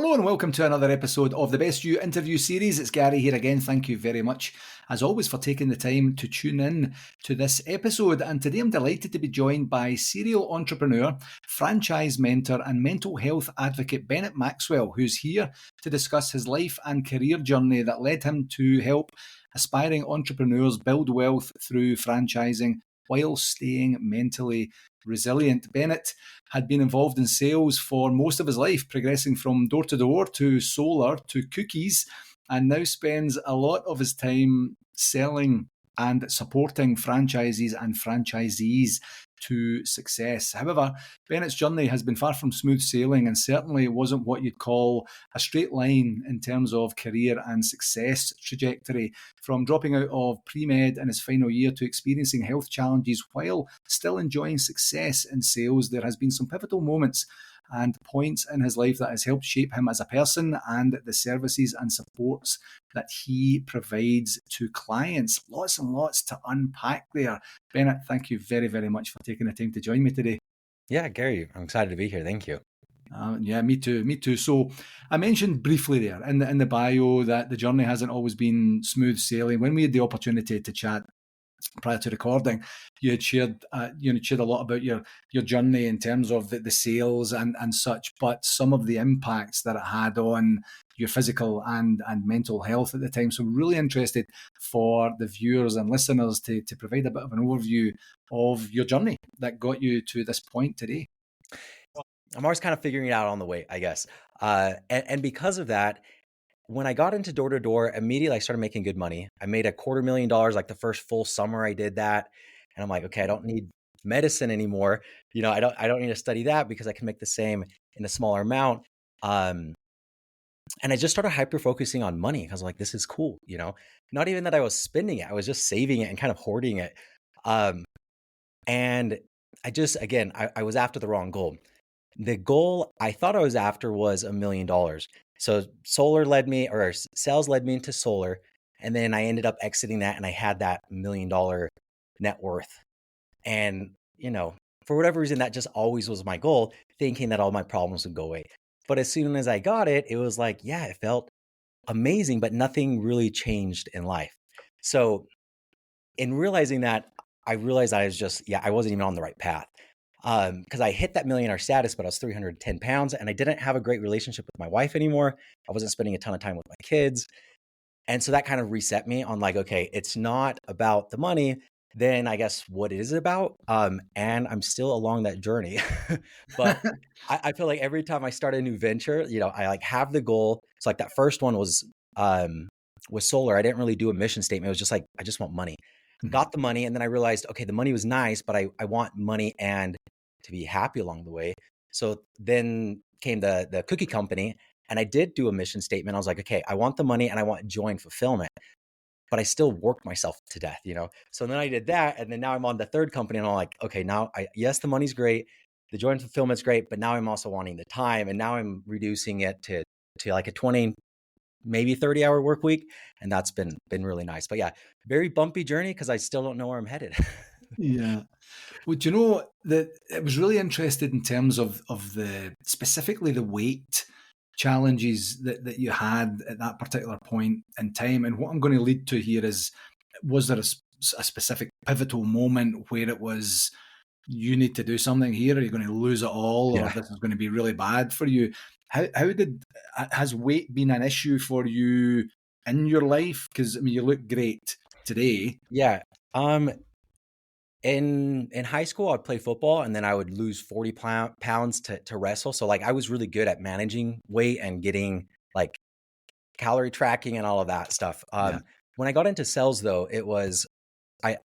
Hello and welcome to another episode of the Best You interview series. It's Gary here again. Thank you very much, as always, for taking the time to tune in to this episode. And today I'm delighted to be joined by serial entrepreneur, franchise mentor, and mental health advocate Bennett Maxwell, who's here to discuss his life and career journey that led him to help aspiring entrepreneurs build wealth through franchising while staying mentally resilient. Bennett had been involved in sales for most of his life, progressing from door to door to solar to cookies, and now spends a lot of his time selling and supporting franchises and franchisees to success. However, Bennett's journey has been far from smooth sailing and certainly wasn't what you'd call a straight line in terms of career and success trajectory. From dropping out of pre-med in his final year to experiencing health challenges while still enjoying success in sales, there has been some pivotal moments and points in his life that has helped shape him as a person and the services and supports that he provides to clients. Lots and lots to unpack there. Bennett, thank you very, very much for taking the time to join me today. Yeah, Gary, I'm excited to be here. Thank you. Yeah, me too. So I mentioned briefly there in the bio that the journey hasn't always been smooth sailing. When we had the opportunity to chat prior to recording, you had shared a lot about your journey in terms of the sales and such, but some of the impacts that it had on your physical and mental health at the time. So I'm really interested for the viewers and listeners to provide a bit of an overview of your journey that got you to this point today. I'm always kind of figuring it out on the way, I guess. And because of that, when I got into door to door, immediately I started making good money. I made $250,000 like the first full summer I did that. And I'm like, okay, I don't need medicine anymore. I don't need to study that because I can make the same in a smaller amount. And I just started hyper focusing on money. I was like, this is cool. Not even that I was spending it. I was just saving it and kind of hoarding it. And I was after the wrong goal. The goal I thought I was after was $1 million. So sales led me into solar. And then I ended up exiting that and I had that $1 million net worth. And, for whatever reason, that just always was my goal, thinking that all my problems would go away. But as soon as I got it, it was like, yeah, it felt amazing, but nothing really changed in life. So in realizing that, I realized I wasn't even on the right path. Because I hit that millionaire status, but I was 310 pounds and I didn't have a great relationship with my wife anymore. I wasn't spending a ton of time with my kids. And so that kind of reset me on like, okay, it's not about the money, then I guess what it is about. And I'm still along that journey. But I feel like every time I start a new venture, I like have the goal. So like that first one was solar. I didn't really do a mission statement. It was just like, I just want money. Got the money. And then I realized, okay, the money was nice, but I want money and to be happy along the way. So then came the cookie company and I did do a mission statement. I was like, okay, I want the money and I want joy and fulfillment, but I still worked myself to death, So then I did that. And then now I'm on the third company and I'm like, okay, now yes, the money's great. The joy and fulfillment's great, but now I'm also wanting the time. And now I'm reducing it to like a 20, maybe 30-hour work week. And that's been really nice. But yeah, very bumpy journey because I still don't know where I'm headed. Yeah. Well, do you know that it was really interested in terms of specifically the weight challenges that you had at that particular point in time. And what I'm going to lead to here is, was there a specific pivotal moment where it was, you need to do something here, or you're going to lose it all, or this is going to be really bad for you? Has weight been an issue for you in your life? Because I mean, you look great today. Yeah. In high school, I'd play football and then I would lose 40 pounds to wrestle. So like I was really good at managing weight and getting like calorie tracking and all of that stuff. When I got into sales though, it was, I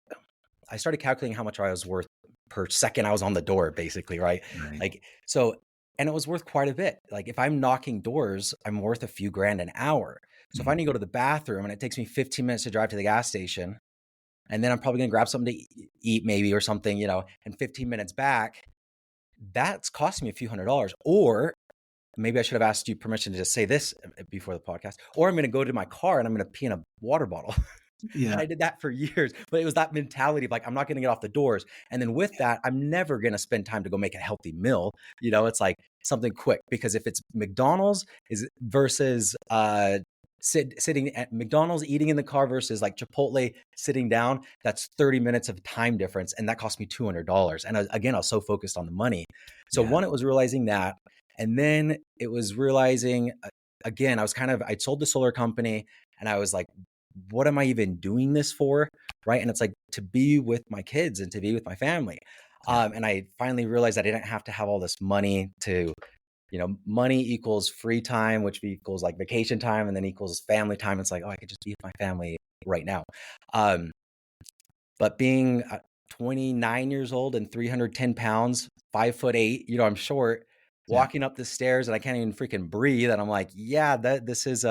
started calculating how much I was worth per second I was on the door basically. Right. Like, so, and it was worth quite a bit. Like if I'm knocking doors, I'm worth a few grand an hour. So if I need to go to the bathroom and it takes me 15 minutes to drive to the gas station, and then I'm probably going to grab something to eat maybe or something, and 15 minutes back, that's costing me a few $100s. Or maybe I should have asked you permission to just say this before the podcast. Or I'm going to go to my car and I'm going to pee in a water bottle. And Yeah. I did that for years, but it was that mentality of like, I'm not going to get off the doors. And then with that, I'm never going to spend time to go make a healthy meal. It's like something quick, because if it's McDonald's is versus, sitting at McDonald's eating in the car versus like Chipotle sitting down, that's 30 minutes of time difference. And that cost me $200. And again, I was so focused on the money. So Yeah. one, it was realizing that. And then it was realizing, again, I'd sold the solar company, and I was like, what am I even doing this for? Right. And it's like to be with my kids and to be with my family. Yeah. And I finally realized I didn't have to have all this money to, money equals free time, which equals like vacation time, and then equals family time. It's like, oh, I could just be with my family right now. Um, but being 29 years old and 310 pounds, 5'8", I'm short, Yeah. walking up the stairs and I can't even freaking breathe. And I'm like, yeah, this has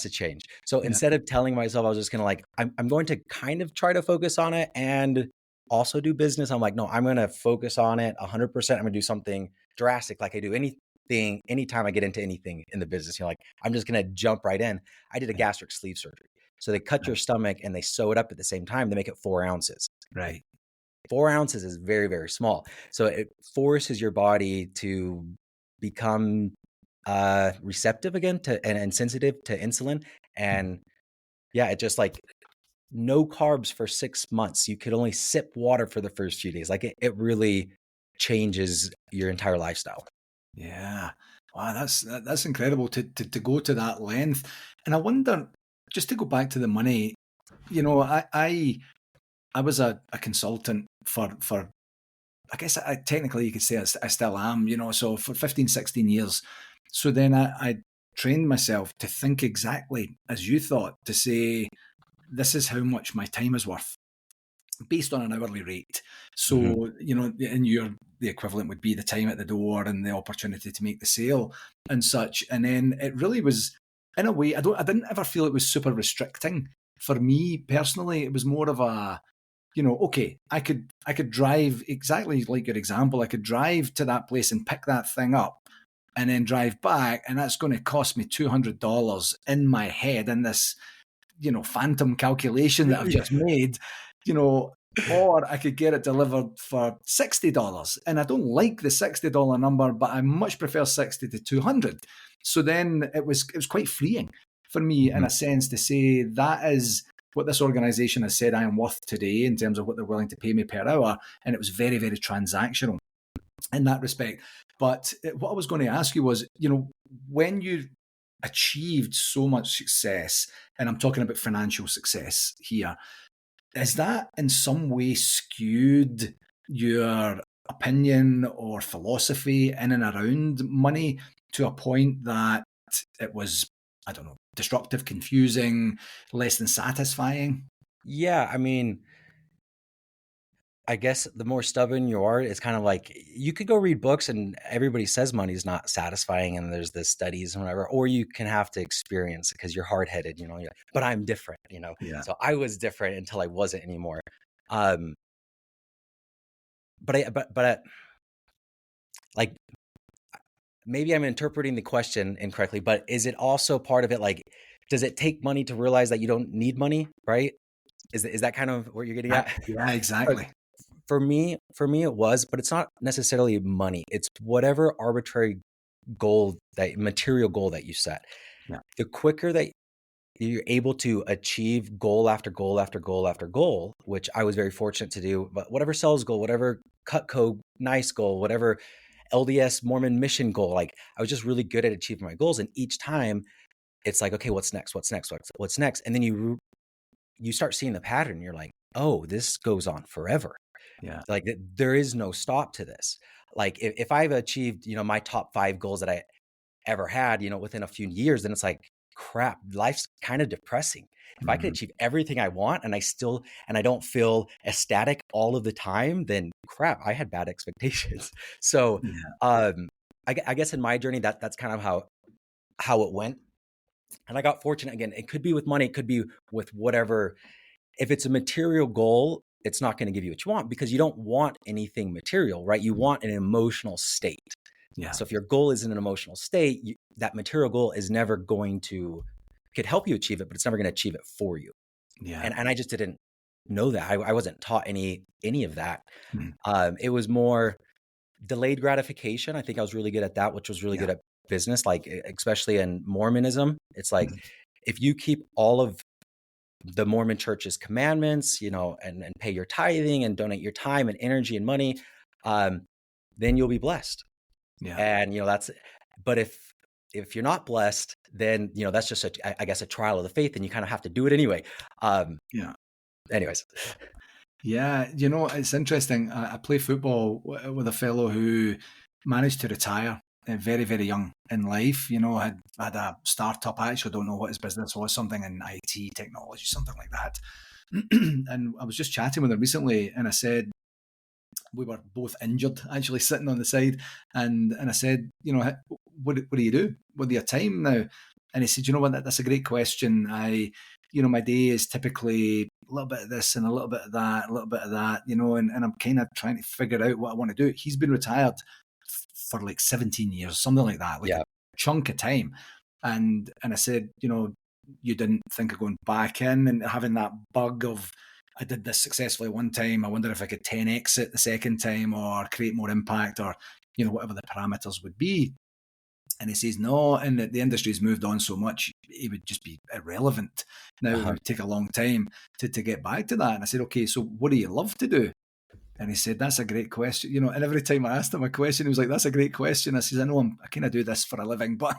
to change. So Yeah. instead of telling myself I was just going to like, I'm going to kind of try to focus on it and also do business, I'm like, no, I'm going to focus on it 100%. I'm going to do something drastic. Like I do anything, anytime I get into anything in the business, like I'm just going to jump right in. I did a Yeah. gastric sleeve surgery. So they cut your stomach and they sew it up at the same time. They make it 4 ounces. Right. 4 ounces is very, very small. So it forces your body to become receptive again to and sensitive to insulin. And yeah, it just like no carbs for 6 months. You could only sip water for the first few days. Like it really changes your entire lifestyle. Yeah. Wow, that's incredible to go to that length. And I wonder, just to go back to the money, I was a consultant for I guess technically you could say I still am, so for 15, 16 years. So then I trained myself to think exactly as you thought, to say, this is how much my time is worth based on an hourly rate. Mm-hmm. So, and the equivalent would be the time at the door and the opportunity to make the sale and such. And then it really was, in a way, I didn't ever feel it was super restricting. For me personally, it was more of a, okay, I could drive exactly like your example. I could drive to that place and pick that thing up and then drive back, and that's going to cost me $200 in my head in this, phantom calculation that I've just made, or I could get it delivered for $60. And I don't like the $60 number, but I much prefer 60 to 200. So then it was quite freeing for me in Mm-hmm. a sense to say that is what this organization has said I am worth today in terms of what they're willing to pay me per hour. And it was very, very transactional in that respect. But what I was going to ask you was, when you achieved so much success, and I'm talking about financial success here, is that in some way skewed your opinion or philosophy in and around money to a point that it was, I don't know, destructive, confusing, less than satisfying? Yeah, I mean, I guess the more stubborn you are, it's kind of like you could go read books and everybody says money is not satisfying and there's the studies and whatever, or you can have to experience it because you're hard headed, you're like, but I'm different, Yeah. So I was different until I wasn't anymore. Um, but like maybe I'm interpreting the question incorrectly, but is it also part of it? Like, does it take money to realize that you don't need money? Right. Is that kind of what you're getting at? Yeah, exactly. For me it was, but it's not necessarily money. It's whatever arbitrary goal, that material goal that you set. Yeah. The quicker that you're able to achieve goal after goal after goal after goal, which I was very fortunate to do, but whatever sales goal, whatever Cutco nice goal, whatever LDS Mormon mission goal, like I was just really good at achieving my goals. And each time it's like, okay, what's next? What's next? What's next? And then you start seeing the pattern. You're like, oh, this goes on forever. Yeah. Like there is no stop to this. Like if I've achieved, my top 5 goals that I ever had, within a few years, then it's like, crap, life's kind of depressing. If I could Mhm. achieve everything I want and I don't feel ecstatic all of the time, then crap, I had bad expectations. So, Yeah. I guess in my journey, that's kind of how it went. And I got fortunate again. It could be with money, it could be with whatever. If it's a material goal, it's not going to give you what you want because you don't want anything material, right? You want an emotional state. Yeah. So if your goal is in an emotional state, that material goal is never going to could help you achieve it, but it's never going to achieve it for you. Yeah. And I just didn't know that. I wasn't taught any of that. Mm. It was more delayed gratification. I think I was really good at that, which was really Yeah. good at business, like especially in Mormonism. It's like, Mm. if you keep all of the Mormon church's commandments, and pay your tithing and donate your time and energy and money, then you'll be blessed. Yeah. And, but if you're not blessed, then, that's just I guess a trial of the faith, and you kind of have to do it anyway. Yeah. Anyways. Yeah, it's interesting. I play football with a fellow who managed to retire very, very young in life. Had a startup. I actually don't know what his business was, something in IT technology, something like that. And I was just chatting with him recently, and I said, we were both injured, actually sitting on the side, and I said, what do you do with your time now? And he said, you know what, that's a great question. My day is typically a little bit of this and a little bit of that, a little bit of that, and I'm kind of trying to figure out what I want to do. He's been retired for like 17 years, something like that, like Yeah. a chunk of time. And I said, you didn't think of going back in and having that bug of, I did this successfully one time, I wonder if I could 10x it the second time or create more impact, or whatever the parameters would be. And he says, no, and the industry's moved on so much, it would just be irrelevant. Now it would take a long time to get back to that. And I said, okay, so what do you love to do? And he said, that's a great question. And every time I asked him a question, he was like, that's a great question. I said, I know I kind of do this for a living, but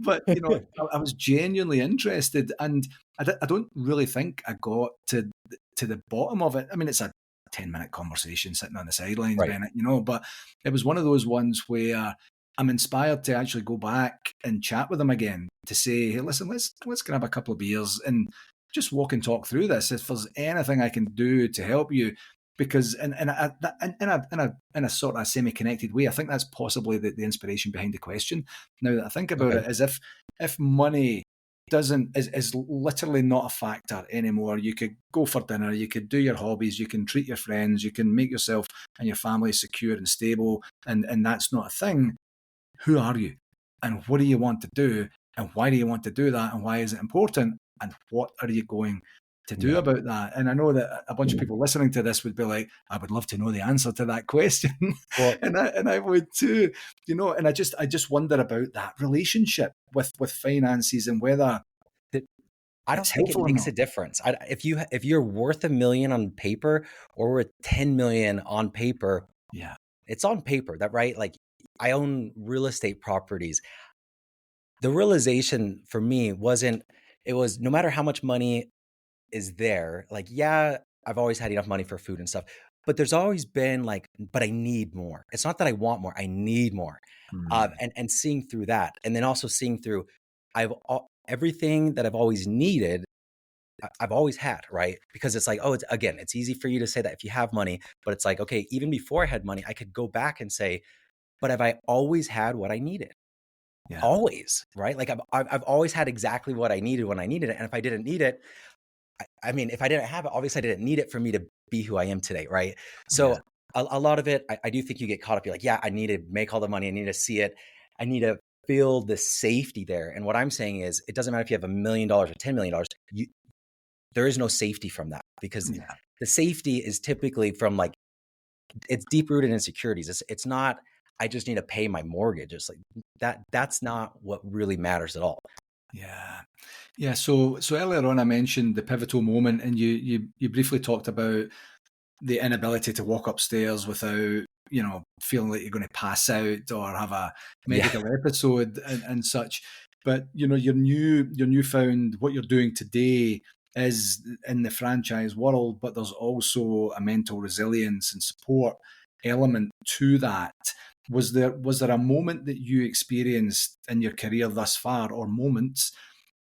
I was genuinely interested. And I don't really think I got to the bottom of it. I mean, it's a 10-minute conversation sitting on the sidelines, Right. Bennett, but it was one of those ones where I'm inspired to actually go back and chat with him again to say, hey, listen, let's grab a couple of beers and just walk and talk through this. If there's anything I can do to help you, because in a sort of semi-connected way, I think that's possibly the inspiration behind the question. Now that I think about it, is if money is literally not a factor anymore, you could go for dinner, you could do your hobbies, you can treat your friends, you can make yourself and your family secure and stable, and that's not a thing. Who are you? And what do you want to do? And why do you want to do that? And why is it important? And what are you going to do about that? And I know that a bunch of people listening to this would be like, I would love to know the answer to that question. Well, and I would too, and I just wonder about that relationship with finances and whether I it's don't think it helpful or makes not. a difference. If you're worth $1 million on paper or worth 10 million on paper, Yeah. it's on paper, that right? Like, I own real estate properties. The realization for me it was no matter how much money is there, like, yeah, I've always had enough money for food and stuff, but there's always been like, but I need more. It's not that I want more, I need more. And seeing through that, and then also seeing through, everything that I've always needed, I've always had, right? Because it's like, it's easy for you to say that if you have money, but it's like, okay, even before I had money, I could go back and say, but have I always had what I needed? Yeah. Always, right? Like, I've always had exactly what I needed when I needed it. And if I didn't need it, I mean, if I didn't have it, obviously I didn't need it for me to be who I am today, right? So a lot of it, I do think you get caught up. You're like, yeah, I need to make all the money. I need to see it. I need to feel the safety there. And what I'm saying is, it doesn't matter if you have $1 million or $10 million. There is no safety from that, because the safety is typically from, like, it's deep rooted insecurities. It's not, I just need to pay my mortgage. It's like that's not what really matters at all. Yeah. Yeah. So earlier on, I mentioned the pivotal moment, and you briefly talked about the inability to walk upstairs without, feeling like you're going to pass out or have a Yeah. medical episode and such. But, your newfound, what you're doing today is in the franchise world, but there's also a mental resilience and support element to that. Was there a moment that you experienced in your career thus far, or moments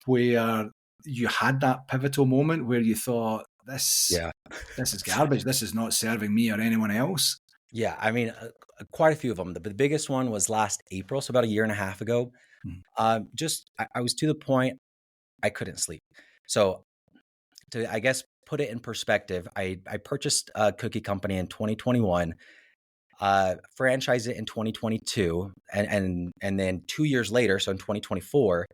where you had that pivotal moment where you thought, this is garbage, this is not serving me or anyone else? Yeah. I mean, quite a few of them. The biggest one was last April, so about a year and a half ago. Mm. I was to the point I couldn't sleep. So, to, I guess, put it in perspective, I purchased a cookie company in 2021, franchised it in 2022, and then 2 years later, so in 2024,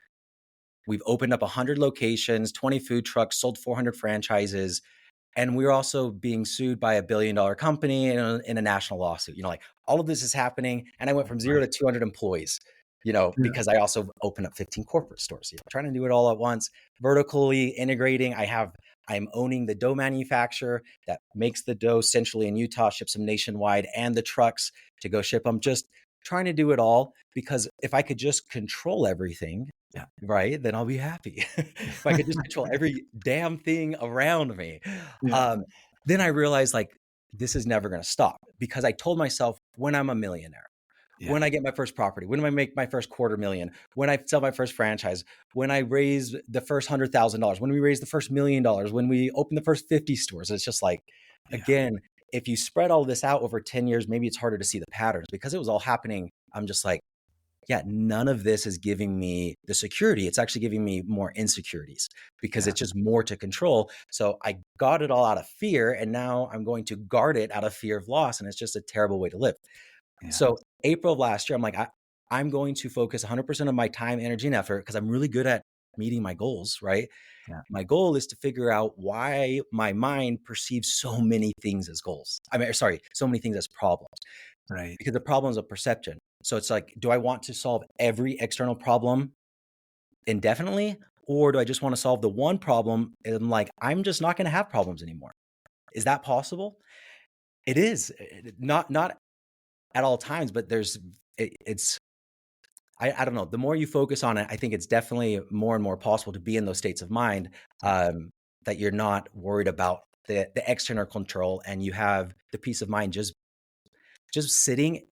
We've opened up 100 locations, 20 food trucks, sold 400 franchises. And we're also being sued by $1 billion company in a national lawsuit. Like all of this is happening. And I went from 0 to 200 employees, Yeah. because I also opened up 15 corporate stores, trying to do it all at once, vertically integrating. I'm owning the dough manufacturer that makes the dough centrally in Utah, ships them nationwide, and the trucks to go ship them. Just trying to do it all, because if I could just control everything, Yeah. right, then I'll be happy. If I could just control every damn thing around me. Yeah. Then I realized, like, this is never going to stop, because I told myself, when I'm a millionaire, Yeah. when I get my first property, when I make my first $250,000, when I sell my first franchise, when I raise the first $100,000, when we raise the first $1 million, when we open the first 50 stores, it's just like, Yeah. again, if you spread all this out over 10 years, maybe it's harder to see the patterns, because it was all happening. I'm just like, yeah, none of this is giving me the security. It's actually giving me more insecurities, because Yeah. it's just more to control. So I got it all out of fear, and now I'm going to guard it out of fear of loss. And it's just a terrible way to live. Yeah. So April of last year, I'm like, I'm going to focus 100% of my time, energy, and effort, because I'm really good at meeting my goals, right? Yeah. My goal is to figure out why my mind perceives so many things as goals. So many things as problems. Right. Because the problem is a perception. So it's like, do I want to solve every external problem indefinitely? Or do I just want to solve the one problem? And I'm like, I'm just not going to have problems anymore. Is that possible? It is. Not at all times, but I don't know. The more you focus on it, I think it's definitely more and more possible to be in those states of mind, that you're not worried about the external control, and you have the peace of mind just sitting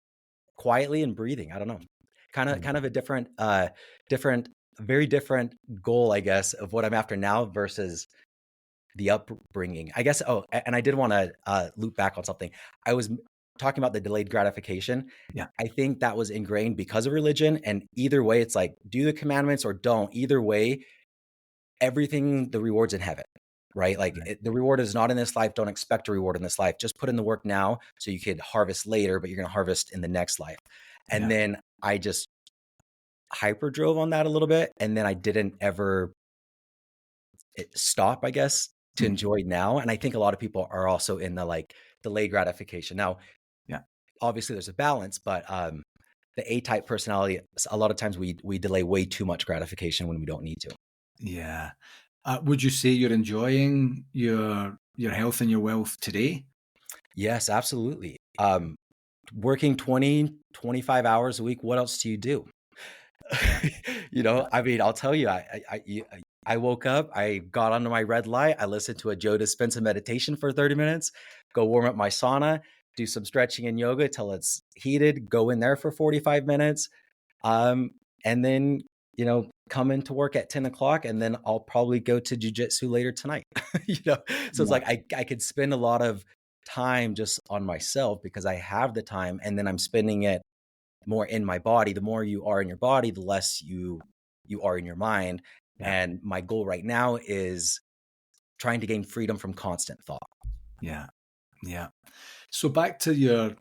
quietly and breathing. I don't know. Kind of a very different goal, I guess, of what I'm after now versus the upbringing, I guess. Oh, and I did want to loop back on something. I was talking about the delayed gratification. Yeah. I think that was ingrained because of religion. And either way, it's like, do the commandments or don't. Either way, everything, the reward's in heaven, right? Like the reward is not in this life. Don't expect a reward in this life. Just put in the work now so you could harvest later, but you're going to harvest in the next life. And then I just hyper drove on that a little bit. And then I didn't ever stop, I guess, to enjoy now. And I think a lot of people are also in the like delayed gratification. Now, obviously there's a balance, but the A-type personality, a lot of times we delay way too much gratification when we don't need to. Yeah. Would you say you're enjoying your health and your wealth today? Yes, absolutely. Working 20, 25 hours a week, what else do you do? I mean, I'll tell you, I woke up, I got onto my red light, I listened to a Joe Dispenza meditation for 30 minutes, go warm up my sauna, do some stretching and yoga till it's heated, go in there for 45 minutes, and then, come into work at 10 o'clock, and then I'll probably go to jujitsu later tonight. So it's like I could spend a lot of time just on myself because I have the time, and then I'm spending it more in my body. The more you are in your body, the less you are in your mind. And my goal right now is trying to gain freedom from constant thought. Yeah. So back to your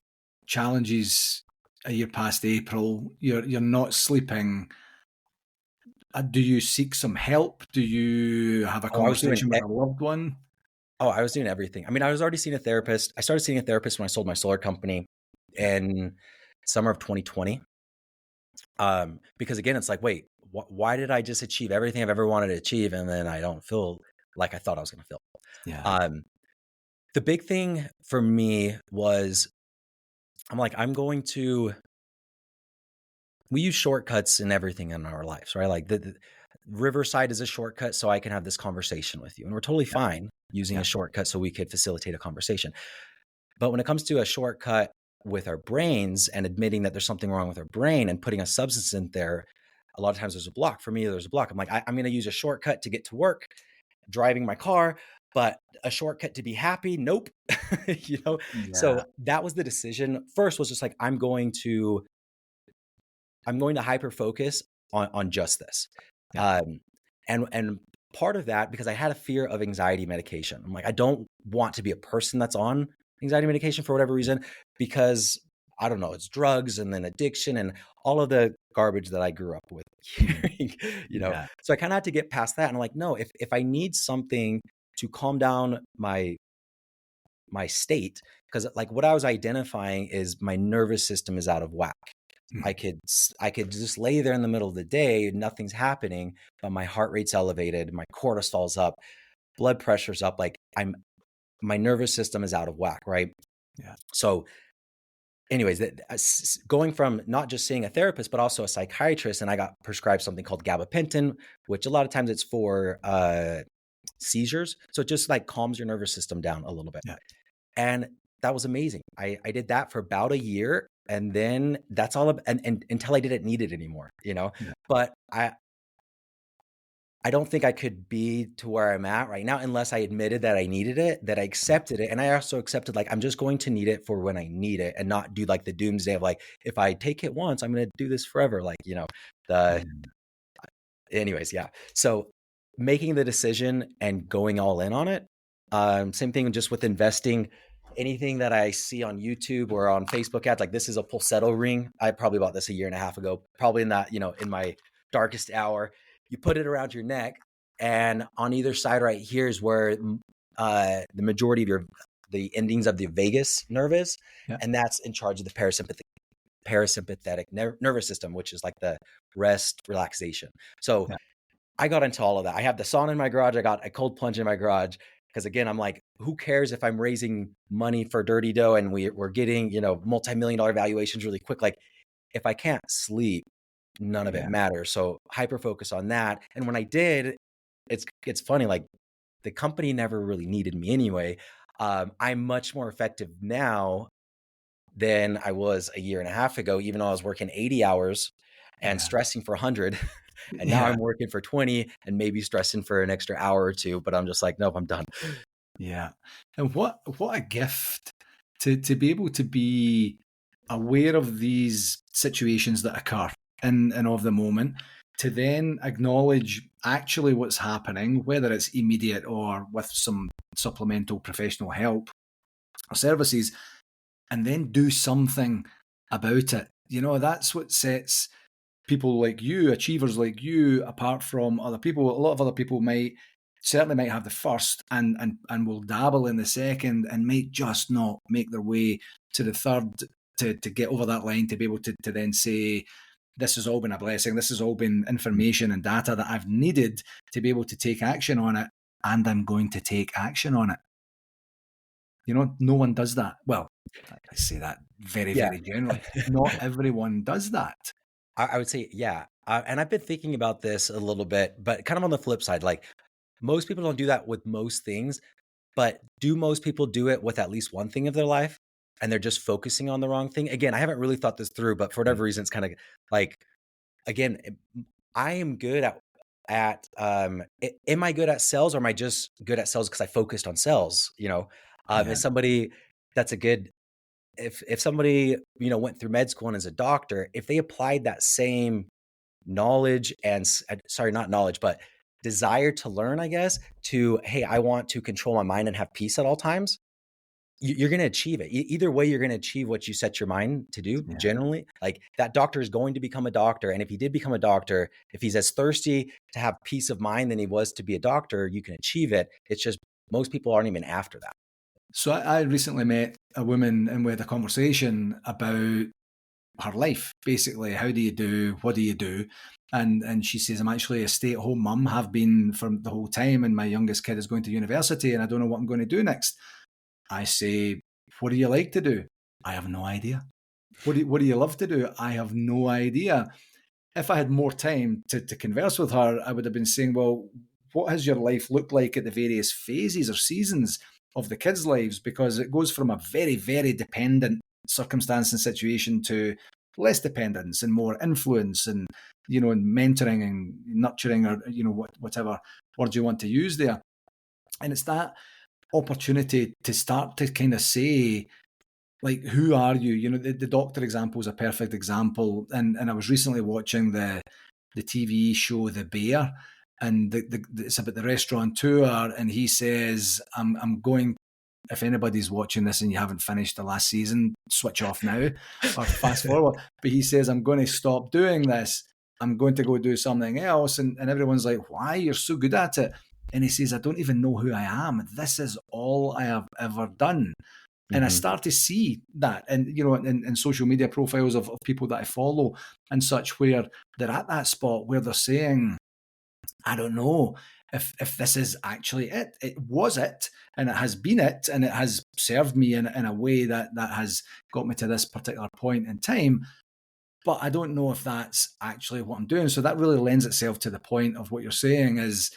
challenges a year past April, you're not sleeping. Do you seek some help? Do you have a conversation with a loved one? Oh, I was doing everything. I mean, I was already seeing a therapist. I started seeing a therapist when I sold my solar company in summer of 2020. Because again, it's like, wait, why did I just achieve everything I've ever wanted to achieve, and then I don't feel like I thought I was going to feel? Yeah. The big thing for me was, I'm like, we use shortcuts in everything in our lives, right? Like the Riverside is a shortcut so I can have this conversation with you. And we're totally fine using a shortcut so we could facilitate a conversation. But when it comes to a shortcut with our brains and admitting that there's something wrong with our brain and putting a substance in there, a lot of times there's a block. For me, there's a block. I'm like, I'm going to use a shortcut to get to work, driving my car, but a shortcut to be happy, nope. So that was the decision. First was just like, I'm going to hyper focus on just this. And part of that, because I had a fear of anxiety medication. I'm like, I don't want to be a person that's on anxiety medication for whatever reason, because I don't know, it's drugs and then addiction and all of the garbage that I grew up with hearing, Yeah. So I kind of had to get past that. And I'm like, no, if I need something to calm down my state, because like what I was identifying is my nervous system is out of whack. Mhm. I could just lay there in the middle of the day, nothing's happening, but my heart rate's elevated, my cortisol's up, blood pressure's up, like my nervous system is out of whack, right? Yeah. So anyways, going from not just seeing a therapist, but also a psychiatrist, and I got prescribed something called gabapentin, which a lot of times it's for seizures. So it just like calms your nervous system down a little bit. Yeah. And that was amazing. I did that for about a year, and then that's all and until I didn't need it anymore, Yeah. But I don't think I could be to where I'm at right now unless I admitted that I needed it, that I accepted it. And I also accepted like I'm just going to need it for when I need it and not do like the doomsday of like, if I take it once, I'm going to do this forever. Like, the Mm. anyways, yeah. So making the decision and going all in on it. Same thing just with investing. Anything that I see on YouTube or on Facebook ads, like this is a pulsetto ring. I probably bought this a year and a half ago, probably in that, in my darkest hour. You put it around your neck, and on either side right here is where the majority of the endings of the vagus nerve is, Yeah. and that's in charge of the parasympathetic nervous system, which is like the rest relaxation. So Yeah. I got into all of that. I have the sauna in my garage. I got a cold plunge in my garage. Because again, I'm like, who cares if I'm raising money for Dirty Dough and we're getting, multi-million-dollar valuations really quick? Like if I can't sleep, none of it Yeah. matters. So hyper focus on that. And when I did, it's funny, like the company never really needed me anyway. I'm much more effective now than I was a year and a half ago, even though I was working 80 hours and Yeah. stressing for 100. And now Yeah. I'm working for 20 and maybe stressing for an extra hour or two, but I'm just like, nope, I'm done. Yeah. And what a gift to be able to be aware of these situations that occur in of the moment, to then acknowledge actually what's happening, whether it's immediate or with some supplemental professional help or services, and then do something about it. That's what sets people like you, achievers like you, apart from other people. A lot of other people certainly might have the first and will dabble in the second and might just not make their way to the third to get over that line, to be able to then say, this has all been a blessing. This has all been information and data that I've needed to be able to take action on it, and I'm going to take action on it. No one does that. Well, I say that very, Yeah. very generally. Not everyone does that. I would say, yeah. And I've been thinking about this a little bit, but kind of on the flip side, like most people don't do that with most things, but do most people do it with at least one thing of their life? And they're just focusing on the wrong thing. Again, I haven't really thought this through, but for whatever reason, it's kind of like, again, I am good am I good at sales, or am I just good at sales because I focused on sales? Yeah. Is somebody that's a good, if somebody, went through med school and is a doctor, if they applied that same knowledge and sorry, not knowledge, but desire to learn, I guess, to, hey, I want to control my mind and have peace at all times, you're going to achieve it. Either way, you're going to achieve what you set your mind to do. Yeah. Generally, like that doctor is going to become a doctor. And if he did become a doctor, if he's as thirsty to have peace of mind than he was to be a doctor, you can achieve it. It's just most people aren't even after that. So I recently met a woman and we had a conversation about her life. Basically, how do you do? What do you do? And she says, I'm actually a stay-at-home mum, have been for the whole time, and my youngest kid is going to university and I don't know what I'm going to do next. I say, what do you like to do? I have no idea. What do you love to do? I have no idea. If I had more time to converse with her, I would have been saying, well, what has your life looked like at the various phases or seasons of the kids' lives? Because it goes from a very, very dependent circumstance and situation to less dependence and more influence and, and mentoring and nurturing, or, whatever word you want to use there. And it's that opportunity to start to kind of say, like, who are you? The doctor example is a perfect example. And I was recently watching the TV show The Bear, and it's about the restaurateur, and he says, I'm going if anybody's watching this and you haven't finished the last season, switch off now or fast forward. But he says, I'm going to stop doing this. I'm going to go do something else. And everyone's like, why? You're so good at it. And he says, I don't even know who I am. This is all I have ever done. And I start to see that, and in social media profiles of people that I follow and such, where they're at that spot where they're saying, I don't know if this is actually it. It was it, and it has been it, and it has served me in a way that has got me to this particular point in time. But I don't know if that's actually what I'm doing. So that really lends itself to the point of what you're saying is,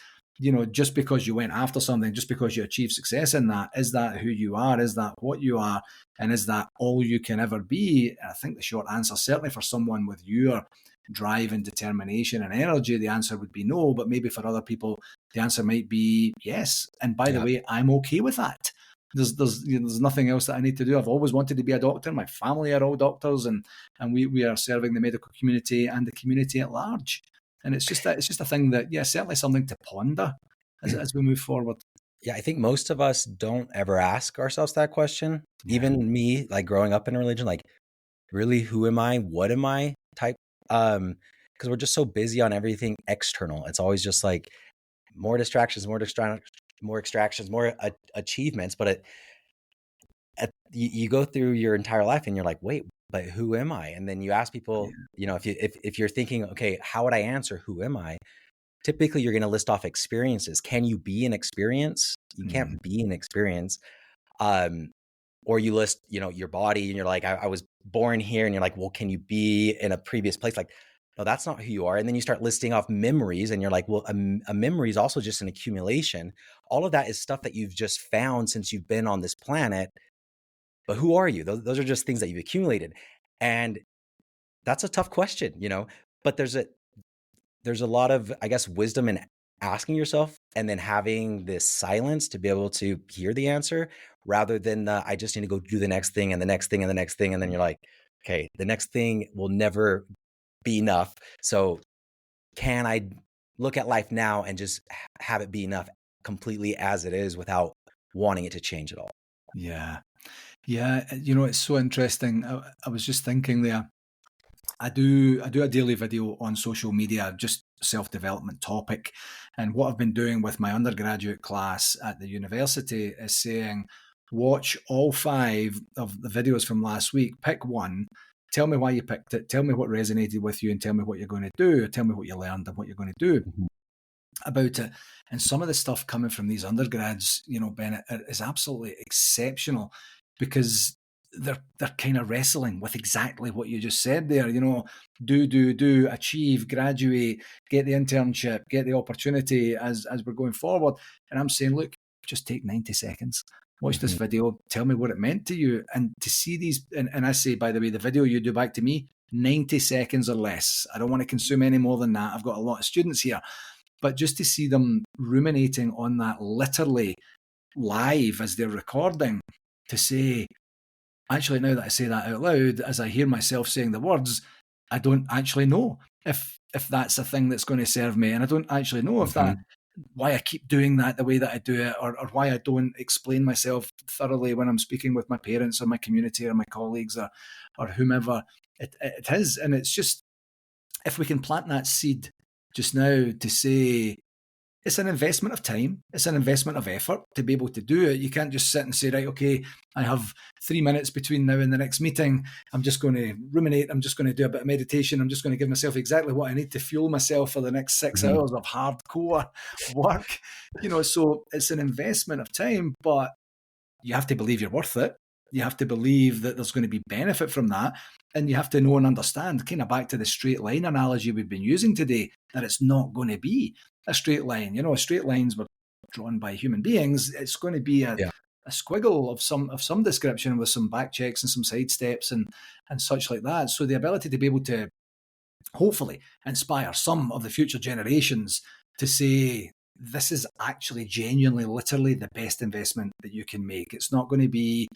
just because you went after something, just because you achieved success in that, is that who you are? Is that what you are? And is that all you can ever be? And I think the short answer, certainly for someone with your drive and determination and energy, the answer would be no. But maybe for other people, the answer might be yes. And by the way, I'm okay with that. There's nothing else that I need to do. I've always wanted to be a doctor. My family are all doctors, and we are serving the medical community and the community at large. And it's just a thing that, certainly something to ponder as we move forward. Yeah, I think most of us don't ever ask ourselves that question. Yeah. Even me, like growing up in a religion, like, really, who am I? What am I? Type. Because we're just so busy on everything external. It's always just like more distractions, more extractions, more achievements. But you go through your entire life and you're like, wait, but who am I? And then you ask people, if you're thinking, okay, how would I answer who am I? Typically, you're going to list off experiences. Can you be an experience? You can't be an experience. Or you list, your body, and you're like, I was born here, and you're like, well, can you be in a previous place? Like, no, that's not who you are. And then you start listing off memories, and you're like, well, a memory is also just an accumulation. All of that is stuff that you've just found since you've been on this planet. But who are you? Those are just things that you've accumulated. And that's a tough question, but there's a lot of, I guess, wisdom in asking yourself and then having this silence to be able to hear the answer, rather than I just need to go do the next thing and the next thing and the next thing. And then you're like, okay, the next thing will never be enough. So can I look at life now and just have it be enough completely as it is without wanting it to change at all? Yeah. Yeah. It's so interesting. I was just thinking there, I do a daily video on social media, just self-development topic. And what I've been doing with my undergraduate class at the university is saying, watch all 5 of the videos from last week, pick one, tell me why you picked it, tell me what resonated with you, and tell me what you're going to do, tell me what you learned and what you're going to do about it. And some of the stuff coming from these undergrads, Bennett, is absolutely exceptional, because they're kind of wrestling with exactly what you just said there. Do, achieve, graduate, get the internship, get the opportunity as we're going forward. And I'm saying, look, just take 90 seconds, watch this video, tell me what it meant to you. And to see these, and I say, by the way, the video you do back to me, 90 seconds or less. I don't want to consume any more than that. I've got a lot of students here. But just to see them ruminating on that literally live as they're recording, to say, actually, now that I say that out loud, as I hear myself saying the words, I don't actually know if that's a thing that's going to serve me. And I don't actually know if that, why I keep doing that the way that I do it, or why I don't explain myself thoroughly when I'm speaking with my parents or my community or my colleagues or whomever it is. And it's just, if we can plant that seed just now to say, it's an investment of time, it's an investment of effort to be able to do it. You can't just sit and say, right, okay, I have 3 minutes between now and the next meeting. I'm just going to ruminate. I'm just going to do a bit of meditation. I'm just going to give myself exactly what I need to fuel myself for the next 6 hours of hardcore work. So it's an investment of time, but you have to believe you're worth it. You have to believe that there's going to be benefit from that. And you have to know and understand, kind of back to the straight line analogy we've been using today, that it's not going to be a straight line. Straight lines were drawn by human beings. It's going to be a squiggle of some description with some back checks and some side steps and such like that. So the ability to be able to hopefully inspire some of the future generations to say, this is actually genuinely, literally the best investment that you can make. It's not going to be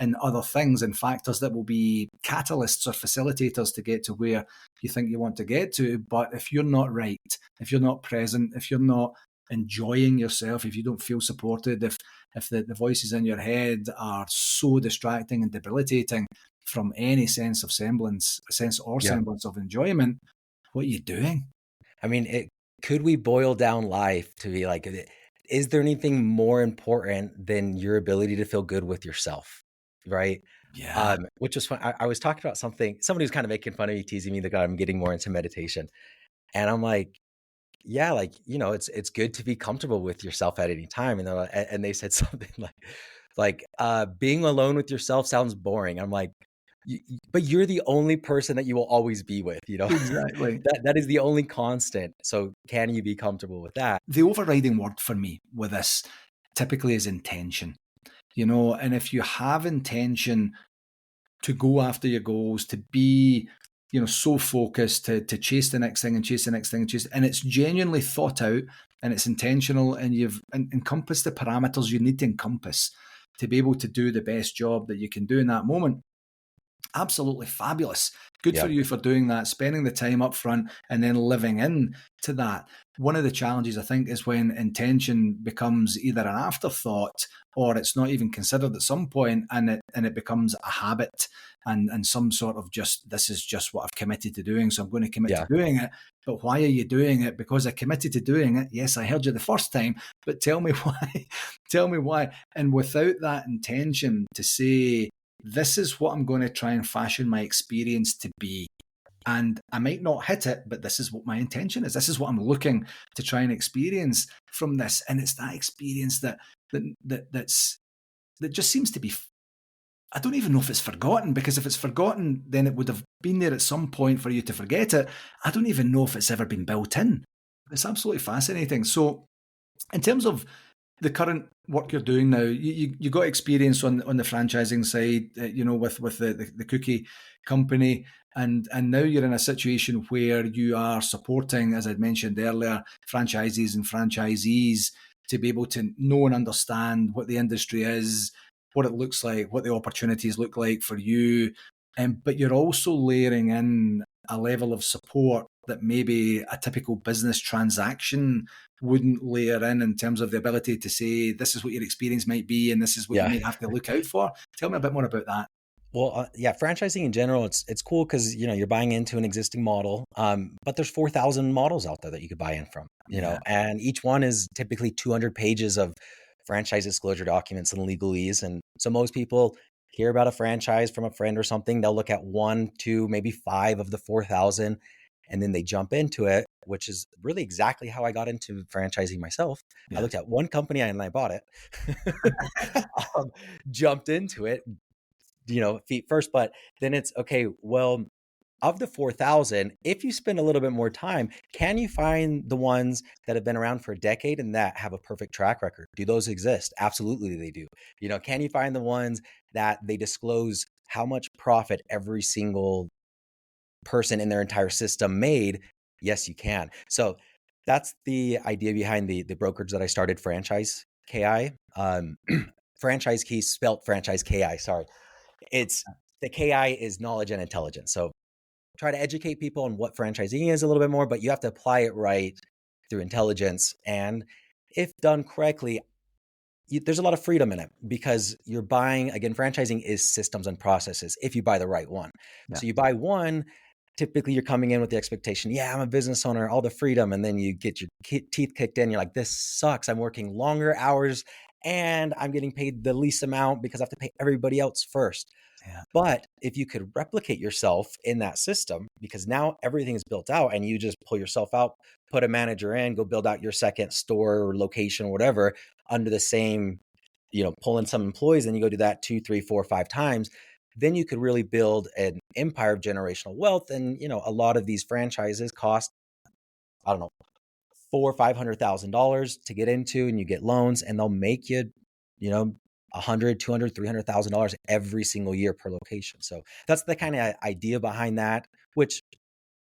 in other things and factors that will be catalysts or facilitators to get to where you think you want to get to. But if you're not right, if you're not present, if you're not enjoying yourself, if you don't feel supported, if the voices in your head are so distracting and debilitating from any sense or semblance of enjoyment, what are you doing? I mean, could we boil down life to be like, is there anything more important than your ability to feel good with yourself? Right. Yeah. Which was fun. I was talking about somebody was kind of making fun of me, teasing me that I'm getting more into meditation. And I'm like, yeah, like, it's good to be comfortable with yourself at any time. And they said something like, being alone with yourself sounds boring. I'm like, but you're the only person that you will always be with, Exactly. that is the only constant. So can you be comfortable with that? The overriding word for me with this typically is intention, and if you have intention to go after your goals, to be, so focused, to chase the next thing and chase the next thing and it's genuinely thought out and it's intentional and you've encompassed the parameters you need to encompass to be able to do the best job that you can do in that moment. Absolutely fabulous. Good for Yeah. you for doing that, spending the time up front and then living in to that. One of the challenges, I think, is when intention becomes either an afterthought or it's not even considered at some point, and it becomes a habit and some sort of this is just what I've committed to doing, so I'm going to commit to Yeah. doing it. But why are you doing it? Because I committed to doing it. Yes, I heard you the first time, but tell me why. Tell me why. And without that intention to say, this is what I'm going to try and fashion my experience to be. And I might not hit it, but this is what my intention is. This is what I'm looking to try and experience from this. And it's that experience that just seems to be, I don't even know if it's forgotten, because if it's forgotten, then it would have been there at some point for you to forget it. I don't even know if it's ever been built in. It's absolutely fascinating. So in terms of the current work you're doing now, you got experience on the franchising side, with the cookie company, and now you're in a situation where you are supporting, as I'd mentioned earlier, franchisees and franchisees to be able to know and understand what the industry is, what it looks like, what the opportunities look like for you, but you're also layering in a level of support that maybe a typical business transaction wouldn't layer in terms of the ability to say, this is what your experience might be and this is what you Yeah. may have to look out for. Tell me a bit more about that. Well, yeah, franchising in general, it's cool because you're buying into an existing model, but there's 4,000 models out there that you could buy in from, Yeah. and each one is typically 200 pages of franchise disclosure documents and legalese, and so most people hear about a franchise from a friend or something, they'll look at 1, 2, maybe 5 of the 4,000, and then they jump into it, which is really exactly how I got into franchising myself. I Yes. looked at one company and I bought it, jumped into it, feet first. But then it's okay, well, of the 4,000, if you spend a little bit more time, can you find the ones that have been around for a decade and that have a perfect track record? Do those exist? Absolutely, they do. Can you find the ones that they disclose how much profit every single person in their entire system made? Yes, you can. So that's the idea behind the brokerage that I started, Franchise KI. Franchise Key, spelt Franchise KI, sorry. It's the KI is knowledge and intelligence. So try to educate people on what franchising is a little bit more, but you have to apply it right through intelligence. And if done correctly, there's a lot of freedom in it because you're buying, again, franchising is systems and processes if you buy the right one. Yeah. So you buy one, typically you're coming in with the expectation, yeah, I'm a business owner, all the freedom. And then you get your teeth kicked in. You're like, this sucks. I'm working longer hours and I'm getting paid the least amount because I have to pay everybody else first. Yeah. But if you could replicate yourself in that system, because now everything is built out and you just pull yourself out, put a manager in, go build out your second store or location or whatever under the same, pull in some employees, and you go do that 2, 3, 4, 5 times, then you could really build an empire of generational wealth. And, a lot of these franchises cost, I don't know, $400,000 or $500,000 to get into, and you get loans and they'll make you, $100,000, $200,000, $300,000 every single year per location. So that's the kind of idea behind that, which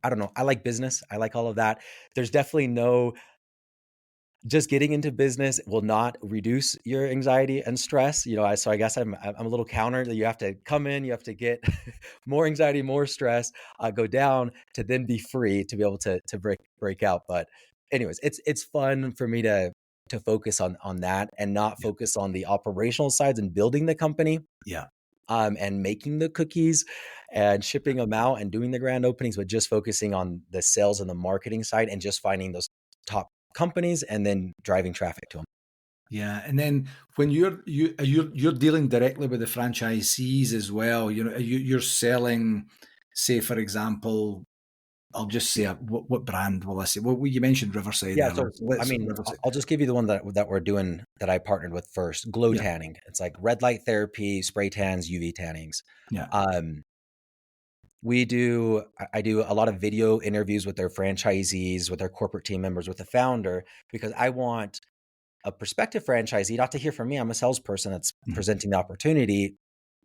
I don't know. I like business. I like all of that. There's definitely just getting into business will not reduce your anxiety and stress. So I guess I'm a little counter that you have to come in, you have to get more anxiety, more stress, go down to then be free to be able to break out. But anyways, it's fun for me to to focus on that and not Yeah. focus on the operational sides and building the company, Yeah. and making the cookies and shipping them out and doing the grand openings, but just focusing on the sales and the marketing side and just finding those top companies and then driving traffic to them. Yeah, and then when you're dealing directly with the franchisees as well, you're selling, say for example, I'll just say what brand will I say? Well, you mentioned Riverside Yeah, earlier, so so I let's mean, Riverside. I'll just give you the one that we're doing that I partnered with first, glow Yeah, tanning. It's like red light therapy, spray tans, UV tannings. yeah, Um, I do a lot of video interviews with their franchisees, with their corporate team members, with the founder, because I want a prospective franchisee not to hear from me. I'm a salesperson that's mhm, presenting the opportunity,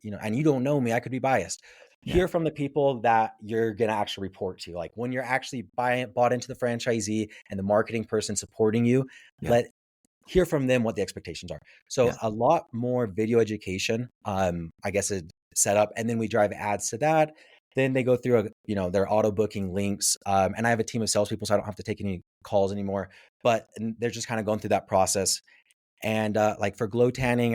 and you don't know me, I could be biased. yeah, Hear from the people that you're going to actually report to. Like when you're actually bought into the franchisee and the marketing person supporting you, yeah, let hear from them what the expectations are. So yeah, a lot more video education, I guess, is set up, and then we drive ads to that. Then they go through their auto booking links, and I have a team of salespeople, so I don't have to take any calls anymore. But they're just kind of going through that process. And like for glow tanning,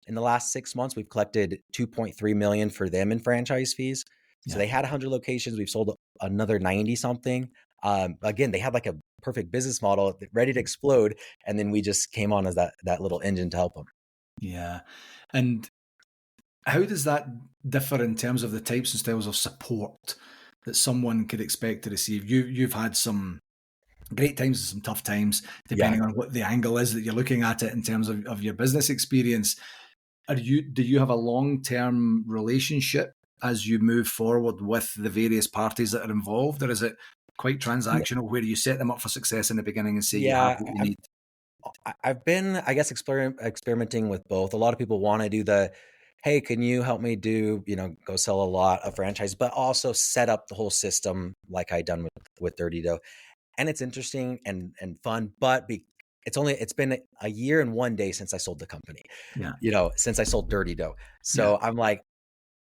in the last 6 months we've collected 2.3 million for them in franchise fees. So yeah. they had 100 locations. We've sold another 90 something. Again, they had like a perfect business model ready to explode, and then we just came on as that little engine to help them. Yeah. And how does that differ in terms of the types and styles of support that someone could expect to receive? You've had some great times and some tough times, Yeah. depending on what the angle is that you're looking at it in terms of your business experience. Do you have a long-term relationship as you move forward with the various parties that are involved, or is it quite transactional where you set them up for success in the beginning and say you have Yeah, what you need? I've been, I guess, experimenting with both. A lot of people want to do hey, can you help me go sell a lot of franchise, but also set up the whole system like I done with Dirty Dough. And it's interesting and fun, but it's been a year and 1 day since I sold the company, Yeah, since I sold Dirty Dough. yeah, So I'm like,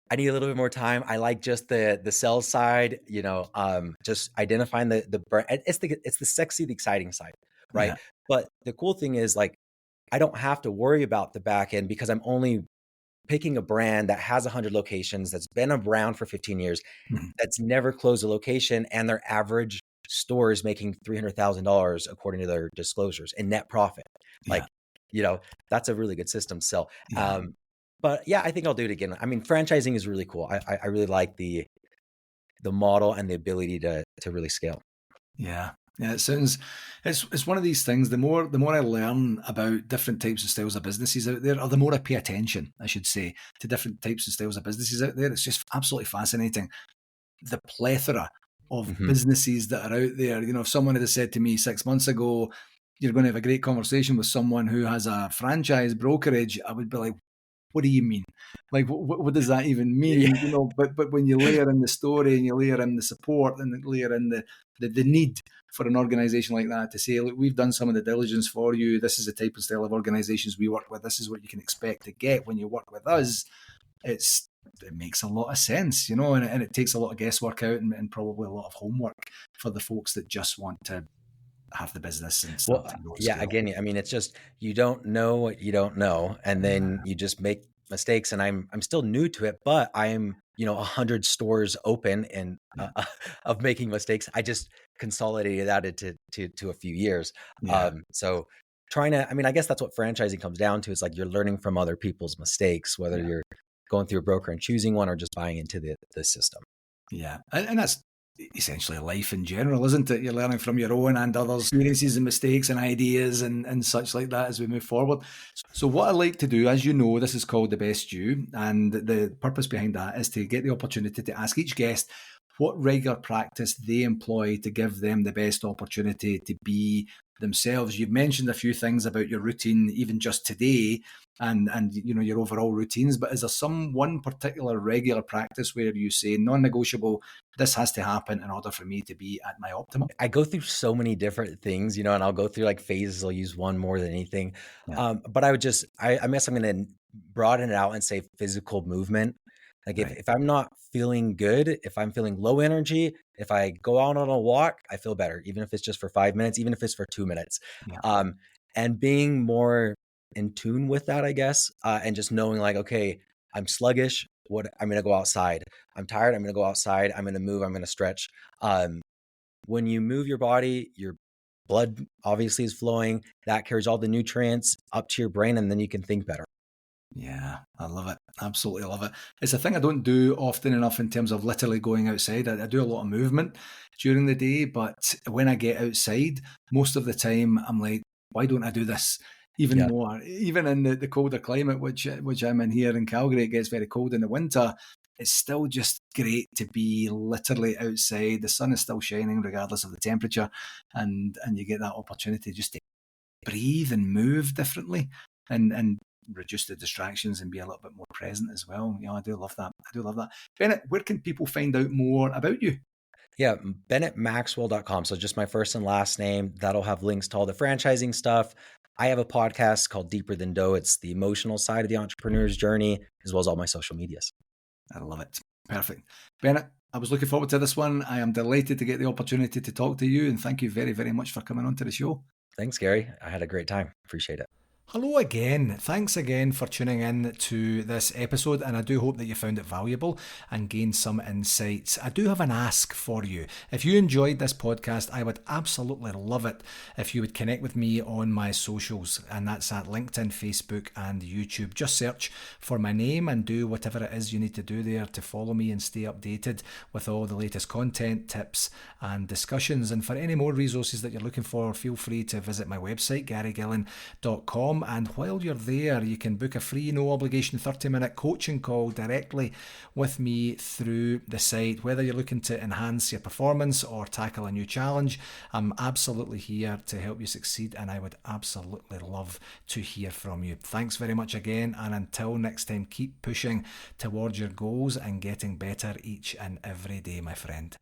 I need a little bit more time. I like just the sales side, just identifying the brand. It's the sexy, the exciting side, right? yeah, But the cool thing is like I don't have to worry about the back end because I'm only picking a brand that has 100 locations, that's been around for 15 years, mhm, that's never closed a location, and their average store is making $300,000 according to their disclosures in net profit. yeah, Like, you know, that's a really good system. So, yeah, but yeah, I think I'll do it again. I mean, franchising is really cool. I really like the model and the ability to really scale. yeah. Yeah, it's one of these things. The more I learn about different types and styles of businesses out there, or the more I pay attention, I should say, to different types and styles of businesses out there. It's just absolutely fascinating, the plethora of Hmm. businesses that are out there. If someone had said to me 6 months ago, you're going to have a great conversation with someone who has a franchise brokerage, I would be like, what do you mean? Like, what does that even Yeah. mean? But when you layer in the story and you layer in the support and layer in the need for an organization like that to say, look, we've done some of the diligence for you. This is the type of style of organizations we work with. This is what you can expect to get when you work with us. It makes a lot of sense, and it takes a lot of guesswork out and probably a lot of homework for the folks that just want to have the business and Well, start to grow at yeah, scale. again, I mean, it's just you don't know what you don't know, and then you just make mistakes. And I'm still new to it, but I'm 100 stores open and Yeah, of making mistakes. I just consolidated that into to a few years. yeah, So trying to, I mean, I guess that's what franchising comes down to. It's like you're learning from other people's mistakes, whether yeah. you're going through a broker and choosing one or just buying into the system. Yeah, and that's essentially life in general, isn't it? You're learning from your own and others' experiences and mistakes and ideas and such like that as we move forward. So what I like to do, as you know, this is called The Best You, and the purpose behind that is to get the opportunity to ask each guest what regular practice they employ to give them the best opportunity to be themselves. You've mentioned a few things about your routine, even just today, and your overall routines. But is there some one particular regular practice where you say non-negotiable? This has to happen in order for me to be at my optimum. I go through so many different things, and I'll go through like phases. I'll use one more than anything. Yeah. But I guess I'm going to broaden it out and say physical movement. Like if, Right. if I'm not feeling good, if I'm feeling low energy, if I go out on a walk, I feel better, even if it's just for 5 minutes, even if it's for 2 minutes. Yeah. Um, and being more in tune with that, I guess, and just knowing like, okay, I'm sluggish. I'm going to go outside. I'm tired. I'm going to go outside. I'm going to move. I'm going to stretch. When you move your body, your blood obviously is flowing. That carries all the nutrients up to your brain, and then you can think better. Yeah, I love it. Absolutely love it. It's a thing I don't do often enough in terms of literally going outside. I do a lot of movement during the day, but when I get outside, most of the time I'm like, why don't I do this even Yeah. more? Even in the colder climate, which I'm in here in Calgary, it gets very cold in the winter. It's still just great to be literally outside. The sun is still shining regardless of the temperature, and you get that opportunity just to breathe and move differently and reduce the distractions and be a little bit more present as well. Yeah, I do love that. I do love that. Bennett, where can people find out more about you? Yeah, BennettMaxwell.com. So just my first and last name. That'll have links to all the franchising stuff. I have a podcast called Deeper Than Dough. It's the emotional side of the entrepreneur's journey, as well as all my social medias. I love it. Perfect. Bennett, I was looking forward to this one. I am delighted to get the opportunity to talk to you, and thank you very, very much for coming on to the show. Thanks, Gary. I had a great time. Appreciate it. Hello again. Thanks again for tuning in to this episode, and I do hope that you found it valuable and gained some insights. I do have an ask for you. If you enjoyed this podcast, I would absolutely love it if you would connect with me on my socials, and that's at LinkedIn, Facebook, and YouTube. Just search for my name and do whatever it is you need to do there to follow me and stay updated with all the latest content, tips, and discussions. And for any more resources that you're looking for, feel free to visit my website, garygillen.com. And while you're there, you can book a free, no obligation 30-minute coaching call directly with me through the site. Whether you're looking to enhance your performance or tackle a new challenge, I'm absolutely here to help you succeed, and I would absolutely love to hear from you. Thanks very much again, and until next time, keep pushing towards your goals and getting better each and every day, my friend.